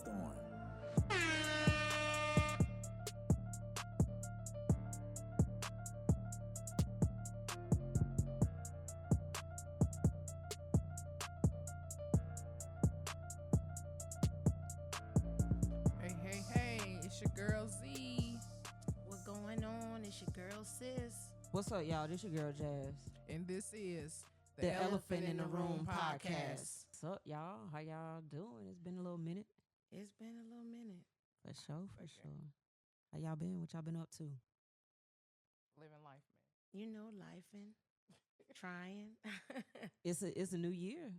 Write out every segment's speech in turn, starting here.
storm. Hey, hey, hey, it's your girl Z, What going on? It's your girl sis. What's up, y'all? This your girl Jazz. and this is The Elephant in the Room podcast. What's up, y'all? How y'all doing? It's been a little minute. It's been a little minute. For sure, for Okay. sure. How y'all been? What y'all been up to? Living life, man. You know, life and trying. It's a new year.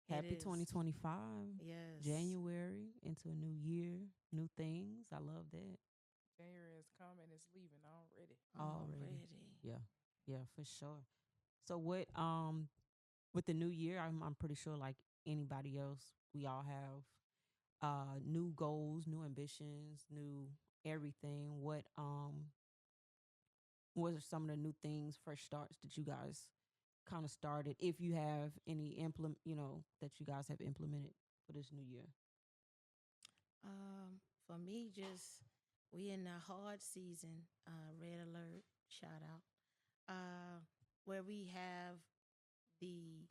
Happy is. 2025. Yes. January into a new year, new things. I love that. January is coming, it's leaving already. Already. Yeah, for sure. So what with the new year, I'm pretty sure like anybody else, we all have new goals, new ambitions, new everything. What are some of the new things, fresh starts that you guys kind of started, if you have any that you guys have implemented for this new year? For me, just we in the hard season. Red alert, shout out. Where we have the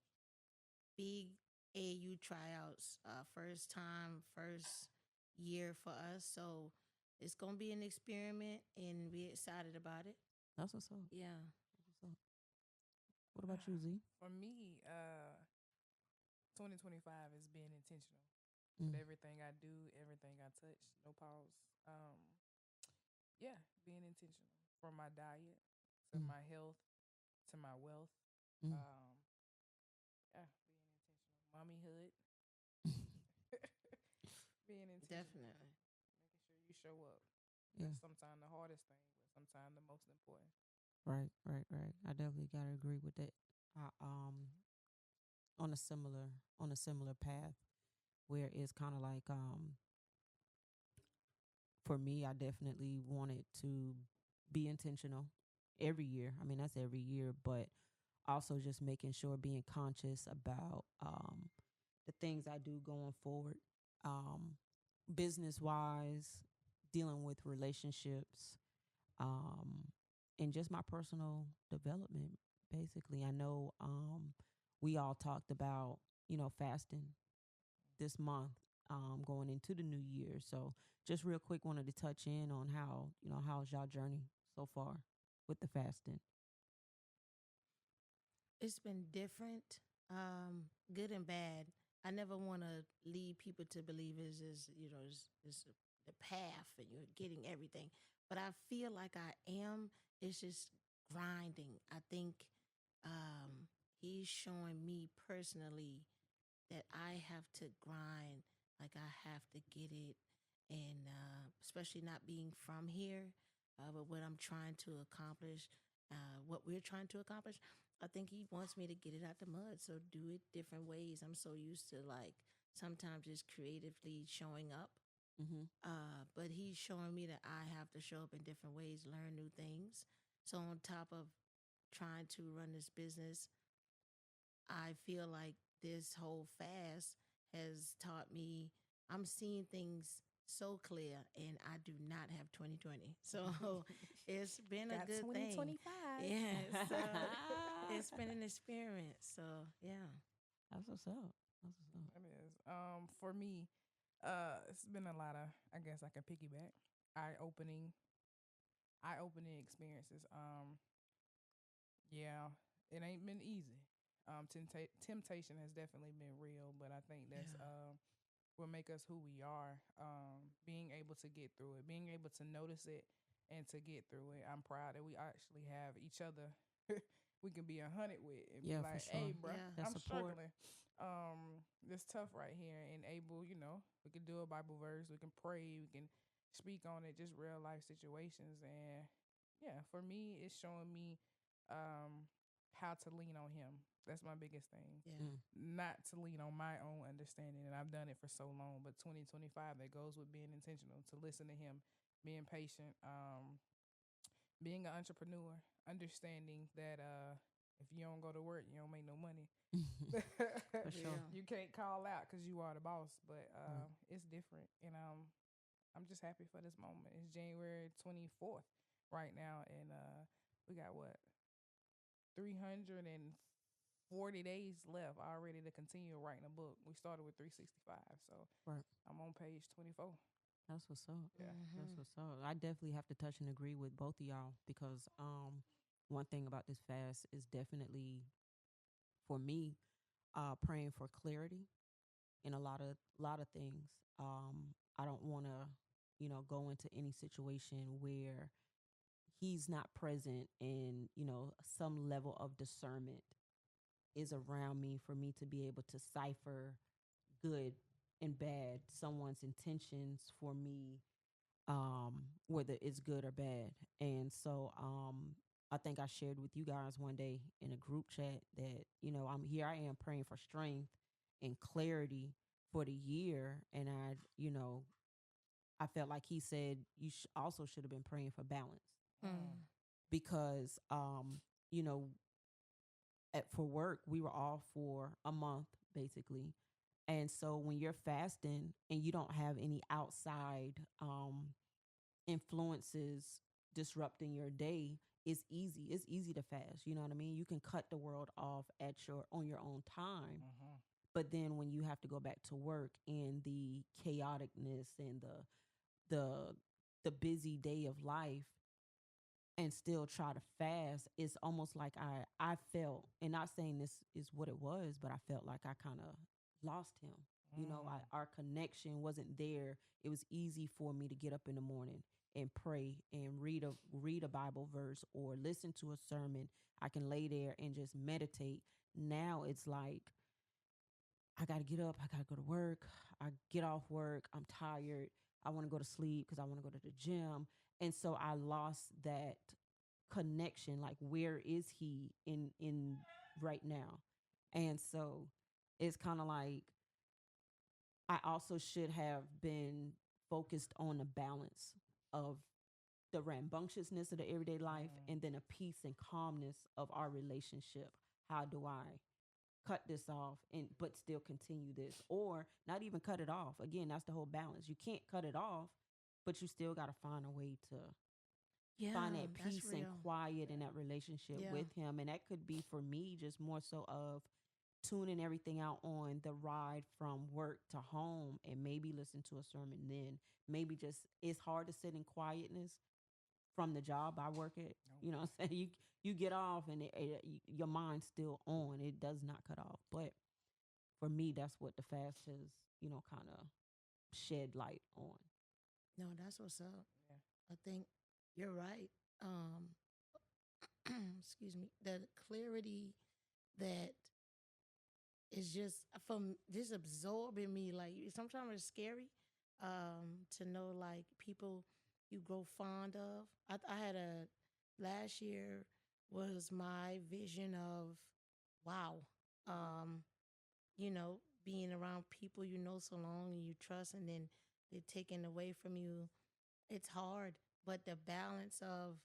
big AU tryouts, first time, first year for us. So it's gonna be an experiment, and we're excited about it. That's what's up. Yeah. That's what's up. What about you, Z? For me, 2025 is being intentional Mm. with everything I do, everything I touch, no pause. Yeah, being intentional from my diet to Mm. my health to my wealth. Mm. Yeah, being intentional. Mommyhood, being intentional. Definitely. Making sure you show up. Yeah. That's sometimes the hardest thing, but sometimes the most important. Right, right, right. I definitely gotta agree with that. I on a similar path where it's kind of like for me, I definitely wanted to be intentional every year. I mean, that's every year, but also just making sure being conscious about the things I do going forward, um, business wise, dealing with relationships, um, and just my personal development. Basically, I know we all talked about fasting this month, going into the new year. So just real quick, wanted to touch in on how's y'all journey so far with the fasting. It's been different, good and bad. I never want to lead people to believe it's the path and you're getting everything. But I feel like I am. It's just grinding. I think he's showing me personally that I have to grind, like I have to get it, and especially not being from here, but what I'm trying to accomplish, what we're trying to accomplish, I think he wants me to get it out the mud. So do it different ways. I'm so used to like sometimes just creatively showing up, Mm-hmm. but he's showing me that I have to show up in different ways, learn new things. So on top of trying to run this business, I feel like this whole fast has taught me I'm seeing things so clear, and I do not have 2020. So it's been a Got good thing. 2025. Yeah, so it's been an experience. So yeah. That's what's up. That's what's up. It is. For me, it's been a lot of. I guess I can piggyback. Eye opening, eye opening experiences. Yeah, it ain't been easy. Temptation has definitely been real, but I think that's Yeah. will make us who we are. Being able to get through it, being able to notice it, and to get through it. I'm proud that we actually have each other. We can be 100 with and be Yeah, for like, sure. "Hey, bro, Yeah. That I'm support. struggling. It's tough right here." And able, we can do a Bible verse, we can pray, we can speak on it, just real life situations. And yeah, for me, it's showing me um how to lean on Him. That's my biggest thing. Yeah. Mm. Not to lean on my own understanding, and I've done it for so long. But 2025, that goes with being intentional, to listen to Him, being patient, being an entrepreneur, understanding that If you don't go to work, you don't make no money. For sure. Yeah. You can't call out because you are the boss. But Right. it's different, and I'm just happy for this moment. It's January 24th right now, and we got what 340 days left already to continue writing a book. We started with 365, so Right. I'm on page 24. That's what's up. Yeah. That's Hmm. what's up. I definitely have to touch and agree with both of y'all because one thing about this fast is definitely for me praying for clarity in a lot of things. I don't want to, go into any situation where he's not present and, some level of discernment is around me for me to be able to cipher good and bad, someone's intentions for me, whether it's good or bad. And so I think I shared with you guys one day in a group chat that, I am praying for strength and clarity for the year. And I felt like he said you also should have been praying for balance Mm. because, you know, for work, we were off for a month basically. And so when you're fasting and you don't have any outside influences disrupting your day, it's easy. It's easy to fast. You know what I mean? You can cut the world off at your on your own time. Mm-hmm. But then when you have to go back to work and the chaoticness and the the busy day of life and still try to fast, it's almost like I felt, and not saying this is what it was, but I felt like I kind of lost him. Mm. Our connection wasn't there. It was easy for me to get up in the morning and pray and read a Bible verse or listen to a sermon. I can lay there and just meditate. Now it's like I got to get up, I got to go to work. I get off work, I'm tired. I want to go to sleep because I want to go to the gym. And so I lost that connection, like where is he in right now. And so it's kind of like I also should have been focused on the balance of the rambunctiousness of the everyday life Mm. and then a peace and calmness of our relationship. How do I cut this off and but still continue this, or not even cut it off? Again, that's the whole balance. You can't cut it off, but you still got to find a way to find Yeah, that that's peace and real. quiet in that relationship Yeah. with him. And that could be for me just more so of tuning everything out on the ride from work to home and maybe listen to a sermon then. Maybe just it's hard to sit in quietness from the job I work at. Nope. You know what I'm saying? You get off and your mind's still on. It does not cut off. But for me, that's what the fast has, kind of shed light on. No, that's what's up. Yeah. I think you're right. Um, excuse me. The clarity that is just from just absorbing me. Like sometimes it's scary to know like people you grow fond of. I had a last year was my vision of wow. Um, being around people you know so long and you trust, and then they're taken away from you. It's hard, but the balance of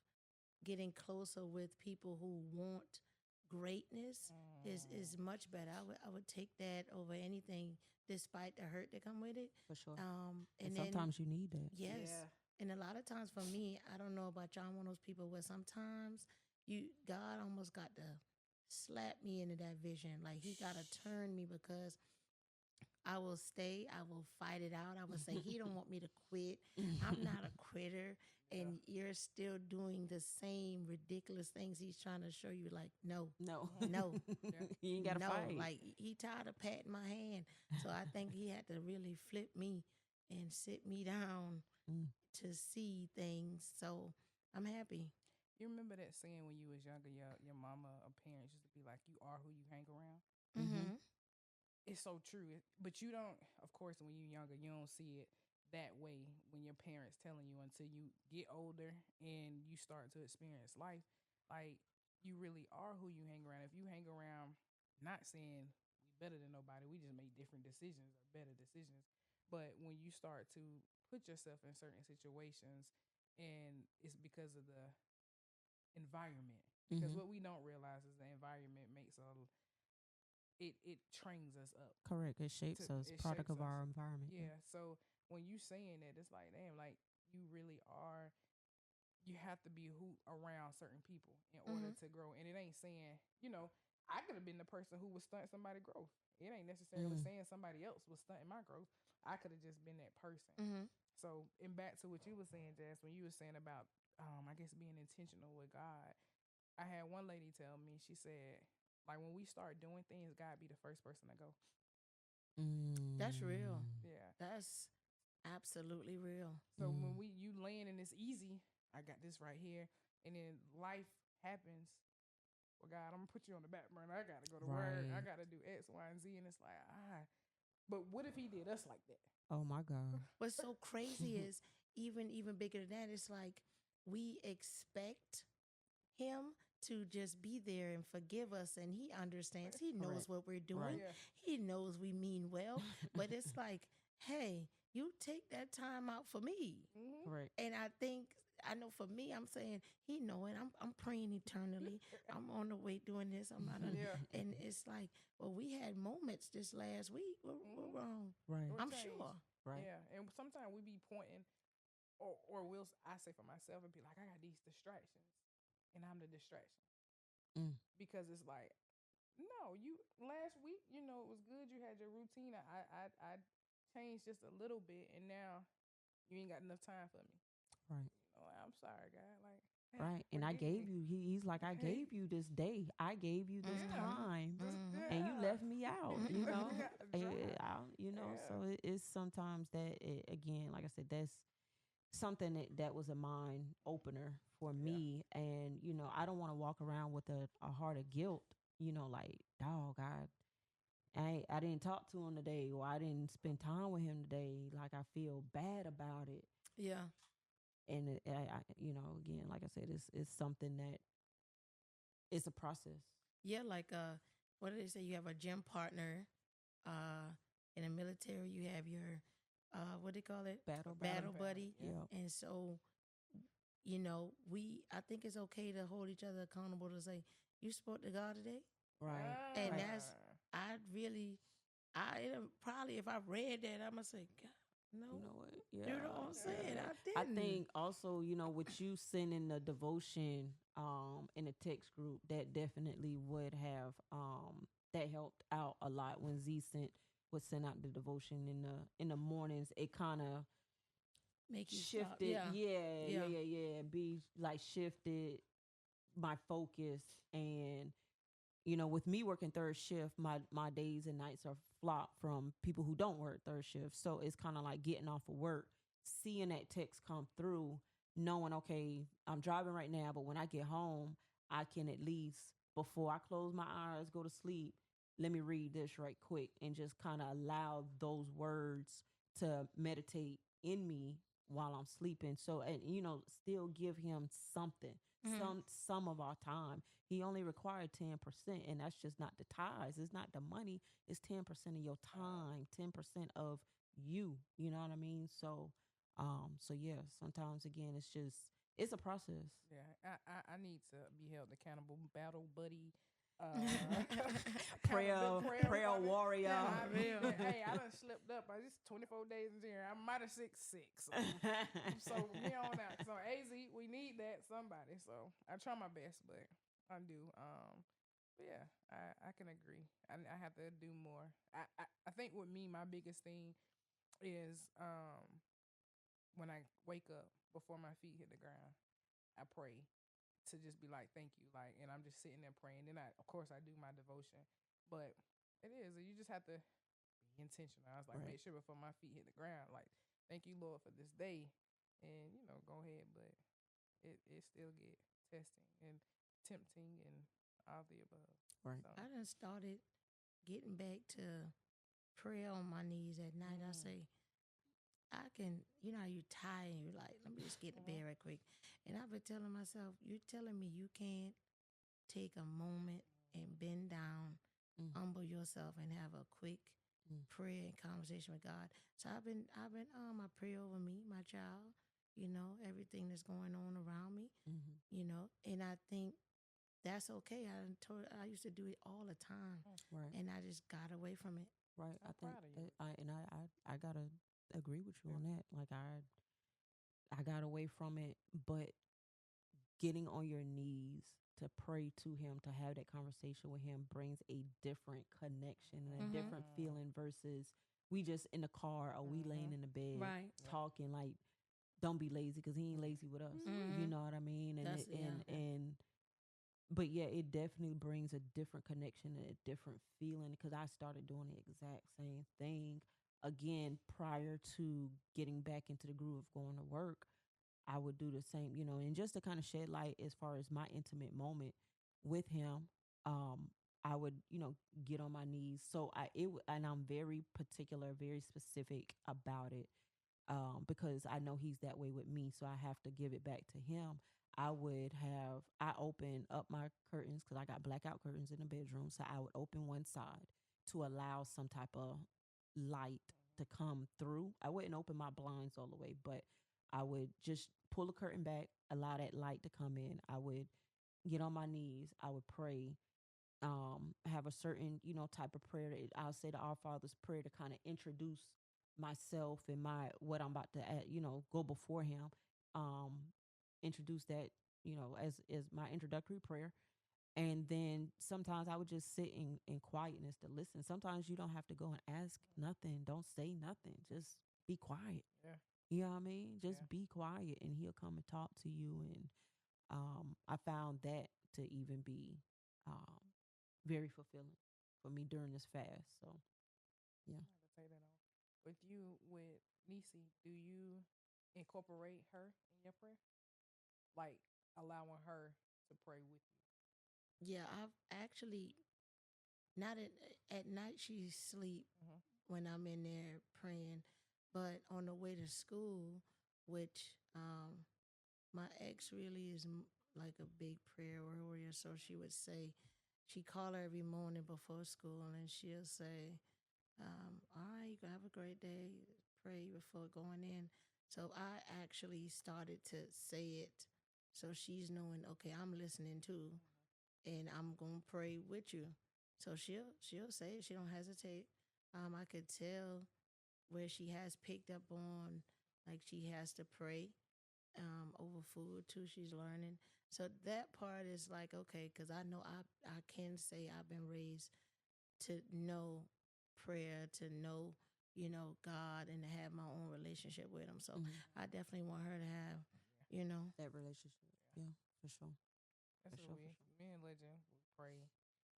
getting closer with people who want greatness is Mm. much better. I would take that over anything, despite the hurt that come with it. For sure. And And then sometimes you need that. yes, Yeah. and a lot of times for me, I don't know about y'all. I'm one of those people where sometimes God almost got to slap me into that vision. Like He got to turn me because I will stay. I will fight it out. I will say, He don't want me to quit. I'm not a quitter. Yeah. And you're still doing the same ridiculous things He's trying to show you. Like, no, No. Mm-hmm. no, Yeah. You ain't got to no. fight. Like, He tired of patting my hand. So I think He had to really flip me and sit me down Mm. to see things. So I'm happy. You remember that saying when you was younger, your mama or parents used to be like, "You are who you hang around." Mm-hmm. Mm-hmm. It's so true. But you don't, of course, when you're younger, you don't see it that way when your parents telling you until you get older and you start to experience life. Like you really are who you hang around. If you hang around, not saying we better than nobody, we just make different decisions or better decisions. But when you start to put yourself in certain situations, and it's because of the environment. Because Mm-hmm. what we don't realize is the environment makes it trains us up. Correct. It shapes us. It Product shapes of us. our environment. Yeah. Yeah. So when you saying that, it's like, damn, like you really are. You have to be who around certain people in order Mm-hmm. to grow. And it ain't saying, I could have been the person who was stunting somebody's growth. It ain't necessarily Mm. saying somebody else was stunting my growth. I could have just been that person. Mm-hmm. So, and back to what you were saying, Jess, when you were saying about, I guess being intentional with God, I had one lady tell me, she said, like when we start doing things, God be the first person to go. That's real. Mm. Yeah. That's absolutely real. So Mm. when you land and it's easy, I got this right here, and then life happens. Well, God, I'm gonna put you on the back burner. I gotta go to work. I Right. gotta do X, Y, and Z, and it's like, But what if He did us like that? Oh my God. What's so crazy is even bigger than that. It's like we expect him to just be there and forgive us, and he understands. He knows Correct. what we're doing. Right. Yeah. He knows we mean well, but it's like, hey, you take that time out for me. Mm-hmm. Correct. And I know for me, I'm saying he know it. I'm praying eternally. I'm on the way doing this. I'm not, Yeah. and it's like, well, we had moments this last week. We're Mm-hmm. wrong. Right. Or I'm change. sure. Right. Yeah. And sometimes we be pointing, or will I say for myself and be like, I got these distractions, and I'm the distraction Mm. because it's like, no, you last week, it was good. You had your routine. I changed just a little bit, and now you ain't got enough time for me. Right. I'm sorry, God. Like, Right. And I forgive gave me. you. He's like, I Hey, gave you this day. I gave you this Mm-hmm. time, Mm-hmm. and you Yeah. left me out. You Mm-hmm. know. Dry. So Yeah. it's sometimes that again, like I said, that's something that was a mind opener for Yeah. me. And I don't want to walk around with a heart of guilt. Like, dog, I didn't talk to him today, or I didn't spend time with him today. Like, I feel bad about it. Yeah. And again, like I said, it's something that it's a process. Yeah, like what do they say? You have a gym partner. Uh, in the military, you have your what do they call it? Battle buddy. Battle buddy. Yeah. Yeah. And so, I think it's okay to hold each other accountable to say, you spoke to God today, Right. and Right. that's I really, it'll probably if I read that, I'm gonna say, God, no, You know what? you know Yeah. what I'm saying? Yeah. I I didn't. think also, with you sending the devotion in the text group, that definitely would have that helped out a lot when Z would send out the devotion in the mornings. It kind of Make you stop. shifted. Yeah, Yeah, yeah, yeah, yeah, yeah. Be like shifted my focus. And with me working third shift, my days and nights are flopped from people who don't work third shift. So it's kind of like getting off of work, seeing that text come through, knowing, okay, I'm driving right now, but when I get home, I can at least, before I close my eyes, go to sleep, let me read this right quick, and just kind of allow those words to meditate in me while I'm sleeping. So, and still give him something, hmm some of our time. He only required 10%, and that's just not the ties. It's not the money. It's 10% of your time, 10% of you. You know what I mean? So yeah, sometimes again, it's a process. Yeah, I need to be held accountable. Battle buddy, Prayer, prayer partner. warrior. I For need real. that. Hey, I done slipped up. I just 24 days in here. I might have 6'6". So from here on out. So AZ, we need that somebody. So I try my best, but I do. But yeah, I can agree. I have to do more. I think with me, my biggest thing is when I wake up before my feet hit the ground, I pray to just be like, thank you. Like, and I'm just sitting there praying. Then of course, I do my devotion. But it is, you just have to be intentional. I was like, Right. make sure before my feet hit the ground, like, thank you, Lord, for this day. And, go ahead. But it still get testing and tempting and all the above. Right. So, I done started getting back to prayer on my knees at night. I mm, say, I can, how you tired and you're like, let me just get in the mhm, bed right quick. And I've been telling myself, you're telling me you can't take a moment and bend down, Mm, humble yourself, and have a quick mm, prayer and conversation with God. So I pray over me, my child, everything that's going on around me, mhm. and I think that's okay. I used to do it all the time, Mm, Right. and I just got away from it. Right. I I'm think proud of you. that I gotta agree with you Yeah. on that. Like I got away from it, but getting on your knees to pray to him, to have that conversation with him brings a different connection and a Mm-hmm. different feeling versus we just in the car or we laying Mm-hmm. in the bed Right. Yeah. talking like don't be lazy because he ain't lazy with us. You Mm-hmm. know what I mean? And That's it, yeah. and but yeah, it definitely brings a different connection and a different feeling because I started doing the exact same thing again prior to getting back into the groove of going to work. I would do the same, and just to kind of shed light as far as my intimate moment with him, I would, get on my knees. So and I'm very particular, very specific about it, because I know he's that way with me. So I have to give it back to him. I open up my curtains because I got blackout curtains in the bedroom. So I would open one side to allow some type of light to come through. I wouldn't open my blinds all the way, but I would just pull the curtain back, allow that light to come in. I would get on my knees. I would pray, have a certain, type of prayer. I'll say the Our Father's prayer to kind of introduce myself and my what I'm about to, go before Him. Um, Introduce that, as my introductory prayer, and then sometimes I would just sit in quietness to listen. Sometimes you don't have to go and ask nothing. Don't say nothing. Just be quiet. Yeah. You know what I mean? Yeah. Just be quiet and he'll come and talk to you. And I found that to even be very fulfilling for me during this fast. So, yeah. I have to take that on. With you, with Nisi, do you incorporate her in your prayer? Like allowing her to pray with you? Yeah, I've actually not at night she sleep Mm-hmm. when I'm in there praying, but on the way to school, which my ex really is like a big prayer warrior, so she would say she call her every morning before school, and she'll say, "All right, you gonna have a great day. Pray before going in." So I actually started to say it, so she's knowing. Okay, I'm listening too, and I'm gonna pray with you. So she'll say it. She don't hesitate. I could tell where she has picked up on, like she has to pray over food too. She's learning. So that part is like okay, because I know I can say I've been raised to know prayer, to know God, and to have my own relationship with Him. So Hmm. I definitely want her to have, Yeah. you know, That relationship. Yeah. Yeah, for sure. That's For what sure. For sure. me and Legend we pray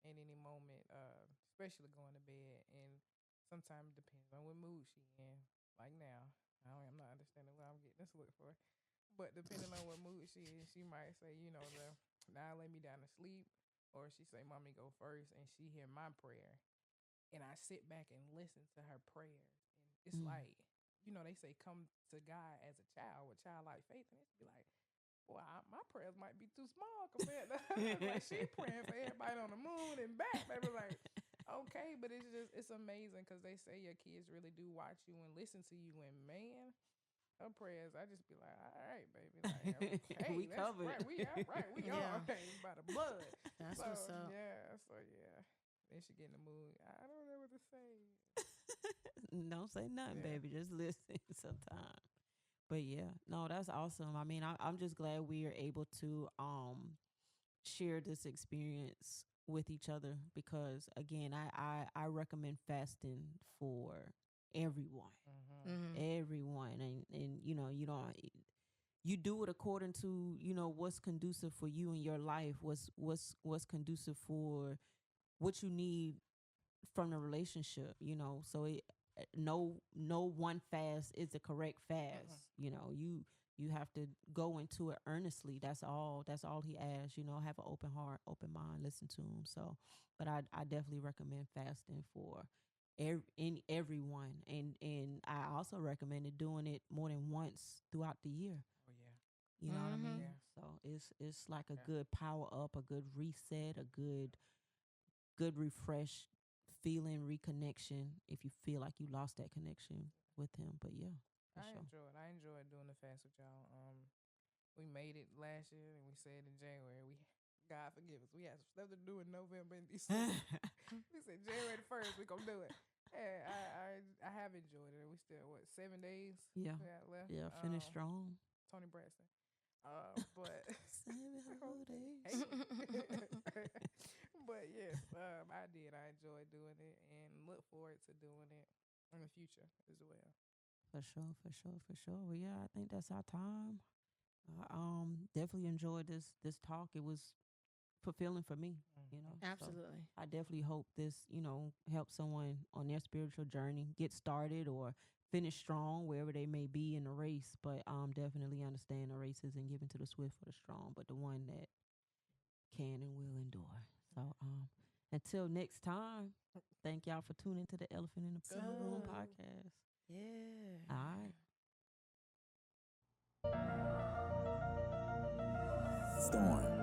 in any moment, especially going to bed. And sometimes it depends on what mood she in. Like now, I'm not understanding what I'm getting this look for. But depending on what mood she is, she might say, now lay me down to sleep, or she say, "Mommy, go first," and she hear my prayer, and I sit back and listen to her prayers, and it's Mm. like, they say, "Come to God as a child with childlike faith," and it's be like, "Boy, my prayers might be too small compared to hers." Like she praying for everybody on the moon and back, baby. Like, okay, but it's amazing because they say your kids really do watch you and listen to you, and man, her prayers, I just be like, all right, baby, like, We okay, that's covered. right, we are right, we are yeah, okay by the blood. that's So what's up. yeah. Then she get in the mood. I don't know what to say. Don't say nothing, Yeah. baby. Just listen sometimes. But yeah, no, that's awesome. I mean, I'm just glad we are able to share this experience with each other because again, I recommend fasting for everyone. Mm-hmm. Mm-hmm. Everyone. And you don't you do it according to, what's conducive for you in your life, what's conducive for what you need from the relationship, so no one fast is the correct Mm-hmm. fast. You have to go into it earnestly. That's all he asks. Have an open heart, open mind, listen to him. So but I definitely recommend fasting for everyone, and I also recommended doing it more than once throughout the year. Oh yeah. You know what I Mm-hmm. mean? Yeah. So it's like a Yeah. good power up, a good reset, a good refresh feeling, reconnection if you feel like you lost that connection with him. But yeah, for I sure. enjoyed. I enjoyed doing the fast with y'all. We made it last year, and we said in January God forgive us. We had some stuff to do in November and December. We said January 1st, we gonna do it. And I have enjoyed it. We still 7 days Yeah. we got left. Yeah. Finish strong. Tony Braxton. But 7 whole hey. days. But yes, I did. I enjoyed doing it and look forward to doing it in the future as well. For sure, for sure, for sure. Well, yeah, I think that's our time. I definitely enjoyed this talk. It was fulfilling for me, you know. So Absolutely. I definitely hope this, helps someone on their spiritual journey get started or finish strong wherever they may be in the race. But definitely understand the race isn't given to the swift or the strong, but the one that can and will endure. So until next time, thank y'all for tuning to the Elephant in the Room So, podcast. yeah. All right. Storm.